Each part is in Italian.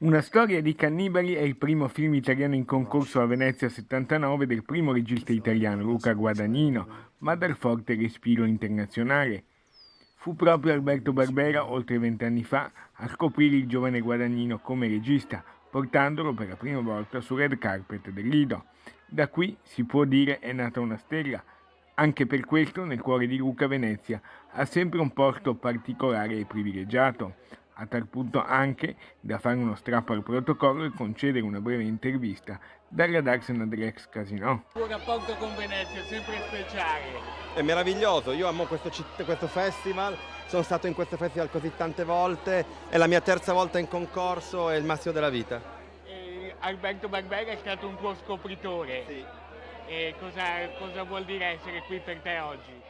Una storia di cannibali è il primo film italiano in concorso a Venezia 79 del primo regista italiano Luca Guadagnino, ma dal forte respiro internazionale. Fu proprio Alberto Barbera, oltre 20 anni fa, a scoprire il giovane Guadagnino come regista, portandolo per la prima volta sul red carpet del Lido. Da qui, si può dire, è nata una stella. Anche per questo, nel cuore di Luca, Venezia ha sempre un posto particolare e privilegiato, a tal punto anche da fare uno strappo al protocollo e concedere una breve intervista dalla Darsena dell'ex Casino. Il tuo rapporto con Venezia è sempre speciale. È meraviglioso, io amo questo festival, sono stato in questo festival così tante volte, è la mia terza volta in concorso, è il massimo della vita. Alberto Barbera è stato un tuo scopritore. Sì. E cosa vuol dire essere qui per te oggi?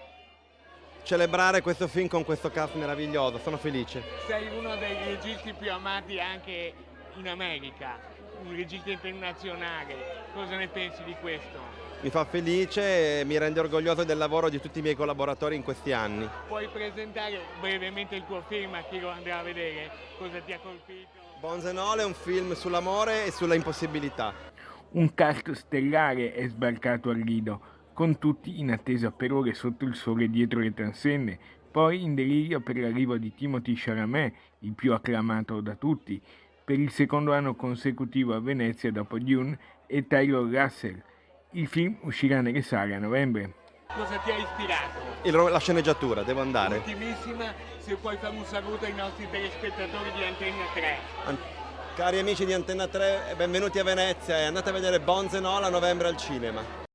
Celebrare questo film con questo cast meraviglioso, sono felice. Sei uno dei registi più amati anche in America, un regista internazionale. Cosa ne pensi di questo? Mi fa felice e mi rende orgoglioso del lavoro di tutti i miei collaboratori in questi anni. Puoi presentare brevemente il tuo film a chi lo andrà a vedere? Cosa ti ha colpito? Bones and All è un film sull'amore e sulla impossibilità. Un cast stellare è sbarcato al Lido, con tutti in attesa per ore sotto il sole dietro le transenne, poi in delirio per l'arrivo di Timothée Chalamet, il più acclamato da tutti, per il secondo anno consecutivo a Venezia dopo Dune, e Taylor Russell. Il film uscirà nelle sale a novembre. Cosa ti ha ispirato? La sceneggiatura, devo andare. Ultimissima, se puoi fare un saluto ai nostri telespettatori di Antenna 3. Cari amici di Antenna 3, benvenuti a Venezia e andate a vedere Bones and All a novembre al cinema.